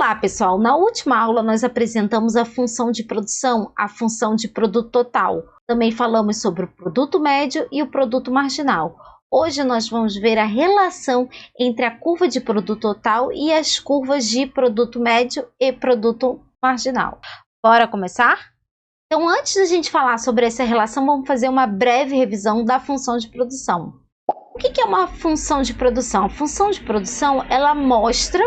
Olá, pessoal! Na última aula, nós apresentamos a função de produção, a função de produto total. Também falamos sobre o produto médio e o produto marginal. Hoje, nós vamos ver a relação entre a curva de produto total e as curvas de produto médio e produto marginal. Bora começar? Então, antes da gente falar sobre essa relação, vamos fazer uma breve revisão da função de produção. O que é uma função de produção? A função de produção, ela mostra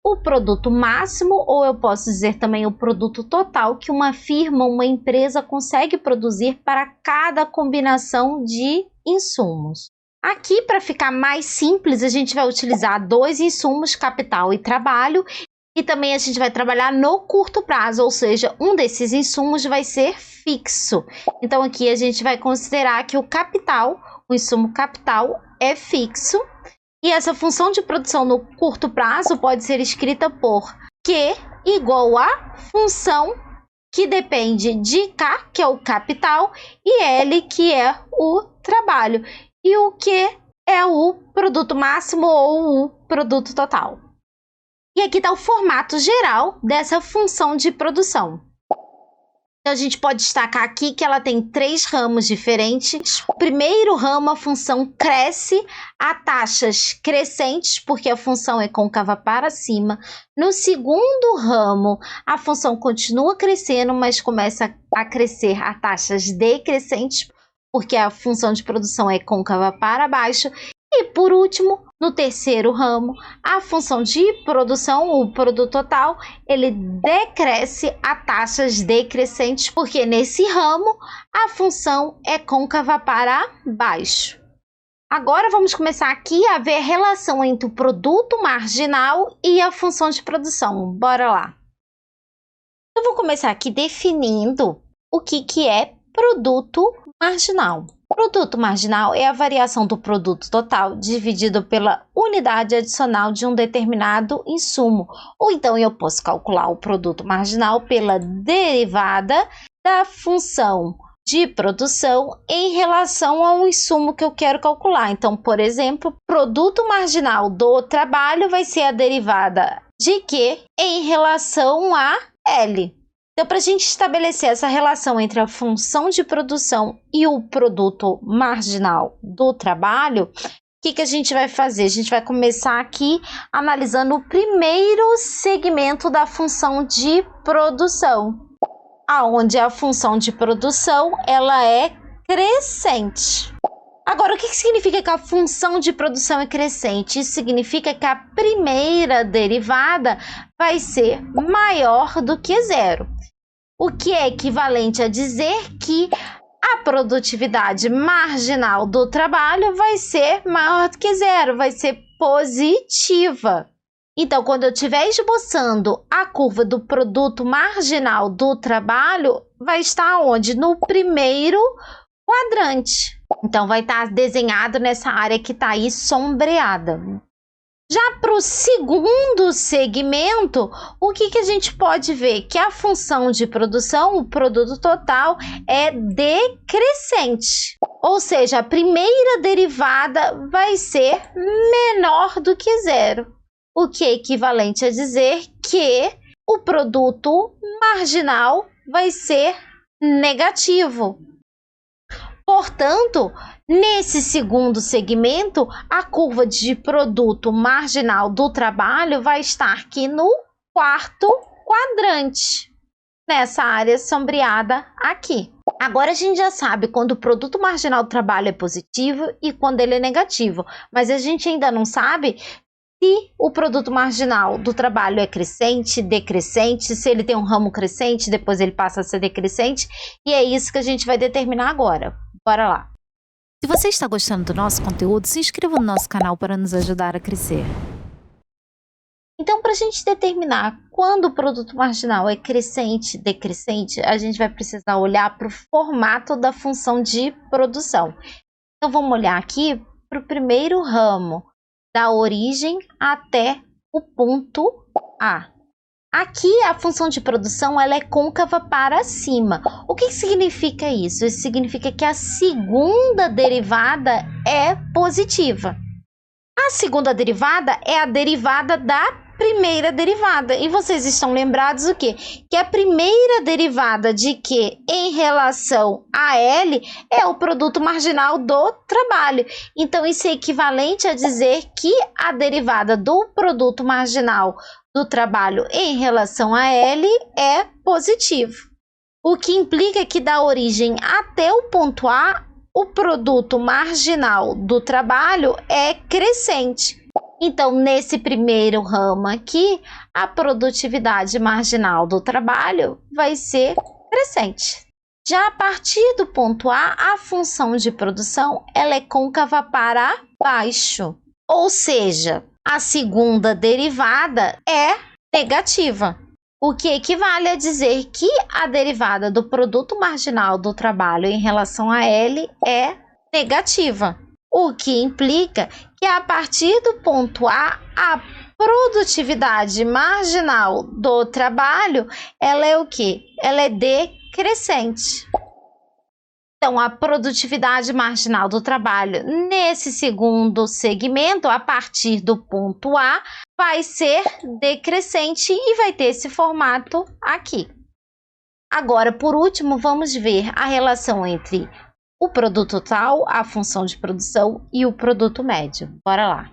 o produto máximo, ou eu posso dizer também o produto total, que uma firma, uma empresa consegue produzir para cada combinação de insumos. Aqui, para ficar mais simples, a gente vai utilizar dois insumos, capital e trabalho, e também a gente vai trabalhar no curto prazo, ou seja, um desses insumos vai ser fixo. Então, aqui a gente vai considerar que o capital, o insumo capital, é fixo. E essa função de produção no curto prazo pode ser escrita por Q igual a função que depende de K, que é o capital, e L, que é o trabalho. E o Q é o produto máximo ou o produto total. E aqui está o formato geral dessa função de produção. Então, a gente pode destacar aqui que ela tem três ramos diferentes. O primeiro ramo, a função cresce a taxas crescentes, porque a função é côncava para cima. No segundo ramo, a função continua crescendo, mas começa a crescer a taxas decrescentes, porque a função de produção é côncava para baixo. E, por último, no terceiro ramo, a função de produção, o produto total, ele decresce a taxas decrescentes, porque nesse ramo a função é côncava para baixo. Agora vamos começar aqui a ver a relação entre o produto marginal e a função de produção. Bora lá! Eu vou começar aqui definindo o que é produto marginal. Produto marginal é a variação do produto total dividido pela unidade adicional de um determinado insumo. Ou então eu posso calcular o produto marginal pela derivada da função de produção em relação ao insumo que eu quero calcular. Então, por exemplo, produto marginal do trabalho vai ser a derivada de Q em relação a L. Então, para a gente estabelecer essa relação entre a função de produção e o produto marginal do trabalho, o que a gente vai fazer? A gente vai começar aqui analisando o primeiro segmento da função de produção, aonde a função de produção ela é crescente. Agora, o que significa que a função de produção é crescente? Isso significa que a primeira derivada vai ser maior do que zero. O que é equivalente a dizer que a produtividade marginal do trabalho vai ser maior do que zero, vai ser positiva. Então, quando eu estiver esboçando a curva do produto marginal do trabalho, vai estar onde? No primeiro quadrante. Então, vai estar desenhado nessa área que está aí sombreada. Já para o segundo segmento, o que a gente pode ver? Que a função de produção, o produto total, é decrescente. Ou seja, a primeira derivada vai ser menor do que zero. O que é equivalente a dizer que o produto marginal vai ser negativo. Portanto, nesse segundo segmento, a curva de produto marginal do trabalho vai estar aqui no quarto quadrante, nessa área sombreada aqui. Agora a gente já sabe quando o produto marginal do trabalho é positivo e quando ele é negativo, mas a gente ainda não sabe se o produto marginal do trabalho é crescente, decrescente, se ele tem um ramo crescente, depois ele passa a ser decrescente, e é isso que a gente vai determinar agora. Bora lá! Se você está gostando do nosso conteúdo, se inscreva no nosso canal para nos ajudar a crescer. Então, para a gente determinar quando o produto marginal é crescente, decrescente, a gente vai precisar olhar para o formato da função de produção. Então, vamos olhar aqui para o primeiro ramo, da origem até o ponto A. Aqui a função de produção ela é côncava para cima. O que significa isso? Isso significa que a segunda derivada é positiva. A segunda derivada é a derivada da primeira derivada. E vocês estão lembrados o quê? Que a primeira derivada de Q em relação a L é o produto marginal do trabalho. Então, isso é equivalente a dizer que a derivada do produto marginal do trabalho em relação a L é positivo. O que implica que da origem até o ponto A, o produto marginal do trabalho é crescente. Então, nesse primeiro ramo aqui, a produtividade marginal do trabalho vai ser crescente. Já a partir do ponto A, a função de produção ela é côncava para baixo. Ou seja, a segunda derivada é negativa. O que equivale a dizer que a derivada do produto marginal do trabalho em relação a L é negativa. O que implica que a partir do ponto A, a produtividade marginal do trabalho, ela é o quê? Ela é decrescente. Então, a produtividade marginal do trabalho nesse segundo segmento, a partir do ponto A, vai ser decrescente e vai ter esse formato aqui. Agora, por último, vamos ver a relação entre o produto total, a função de produção e o produto médio. Bora lá.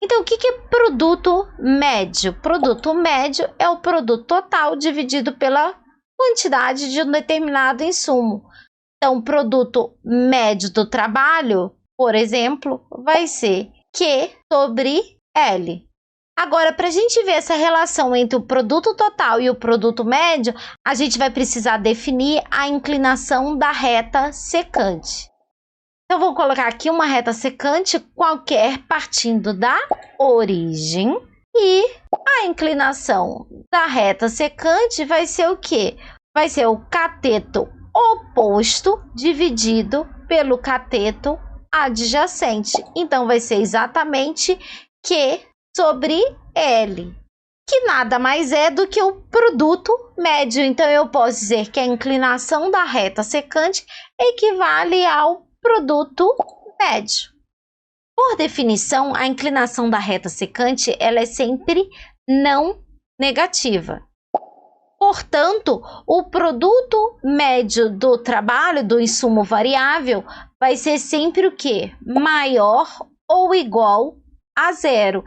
Então, o que é produto médio? Produto médio é o produto total dividido pela quantidade de um determinado insumo. Então, o produto médio do trabalho, por exemplo, vai ser Q sobre L. Agora, para a gente ver essa relação entre o produto total e o produto médio, a gente vai precisar definir a inclinação da reta secante. Então, vou colocar aqui uma reta secante qualquer partindo da origem e a inclinação da reta secante vai ser o quê? Vai ser o cateto oposto dividido pelo cateto adjacente. Então, vai ser exatamente Q sobre L, que nada mais é do que o produto médio. Então, eu posso dizer que a inclinação da reta secante equivale ao produto médio. Por definição, a inclinação da reta secante ela é sempre não negativa. Portanto, o produto médio do trabalho, do insumo variável, vai ser sempre o quê? Maior ou igual a zero.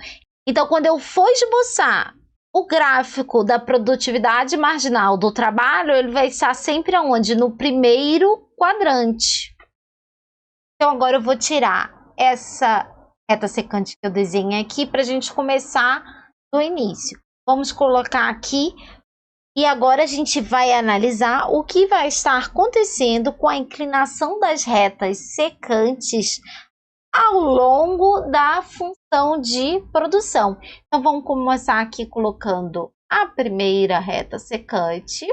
Então, quando eu for esboçar o gráfico da produtividade marginal do trabalho, ele vai estar sempre aonde? No primeiro quadrante. Então, agora eu vou tirar essa reta secante que eu desenhei aqui para a gente começar do início. Vamos colocar aqui e agora a gente vai analisar o que vai estar acontecendo com a inclinação das retas secantes ao longo da função de produção. Então, vamos começar aqui colocando a primeira reta secante.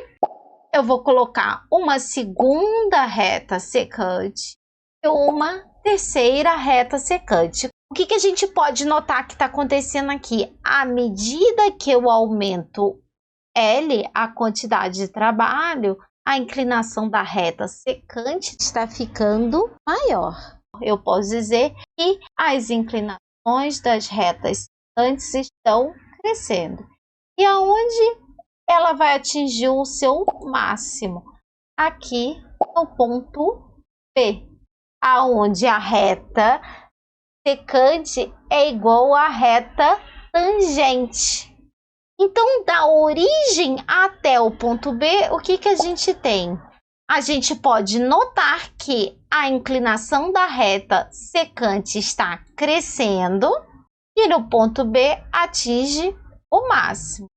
Eu vou colocar uma segunda reta secante e uma terceira reta secante. O que a gente pode notar que está acontecendo aqui? À medida que eu aumento L, a quantidade de trabalho, a inclinação da reta secante está ficando maior. Eu posso dizer que as inclinações das retas secantes estão crescendo. E aonde ela vai atingir o seu máximo? Aqui no ponto P, aonde a reta secante é igual à reta tangente. Então, da origem até o ponto B, o que a gente tem? A gente pode notar que a inclinação da reta secante está crescendo e no ponto B atinge o máximo.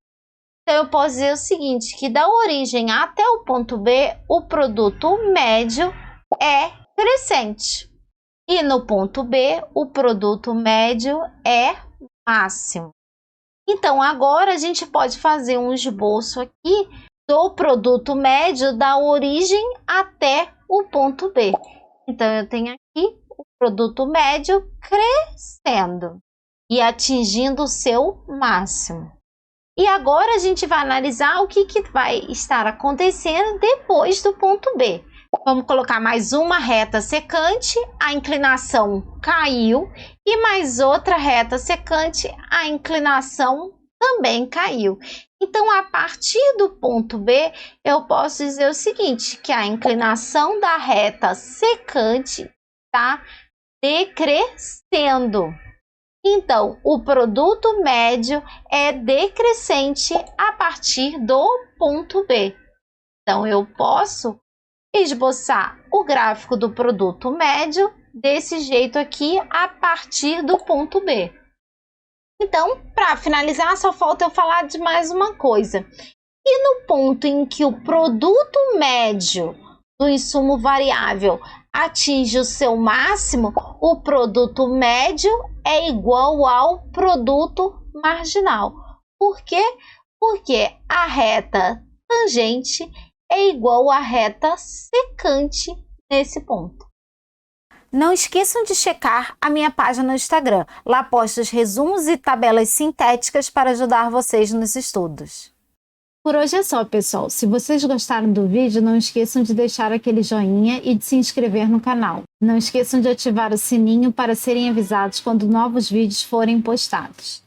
Então, eu posso dizer o seguinte, que da origem até o ponto B, o produto médio é crescente. E no ponto B, o produto médio é máximo. Então, agora a gente pode fazer um esboço aqui do produto médio da origem até o ponto B. Então, eu tenho aqui o produto médio crescendo e atingindo o seu máximo. E agora a gente vai analisar o que vai estar acontecendo depois do ponto B. Vamos colocar mais uma reta secante, a inclinação caiu, e mais outra reta secante, a inclinação também caiu. Então, a partir do ponto B, eu posso dizer o seguinte, que a inclinação da reta secante está decrescendo. Então, o produto médio é decrescente a partir do ponto B. Então, eu posso esboçar o gráfico do produto médio desse jeito aqui a partir do ponto B. Então, para finalizar, só falta eu falar de mais uma coisa. E no ponto em que o produto médio do insumo variável atinge o seu máximo, o produto médio é igual ao produto marginal. Por quê? Porque a reta tangente é igual à reta secante nesse ponto. Não esqueçam de checar a minha página no Instagram. Lá posto os resumos e tabelas sintéticas para ajudar vocês nos estudos. Por hoje é só, pessoal. Se vocês gostaram do vídeo, não esqueçam de deixar aquele joinha e de se inscrever no canal. Não esqueçam de ativar o sininho para serem avisados quando novos vídeos forem postados.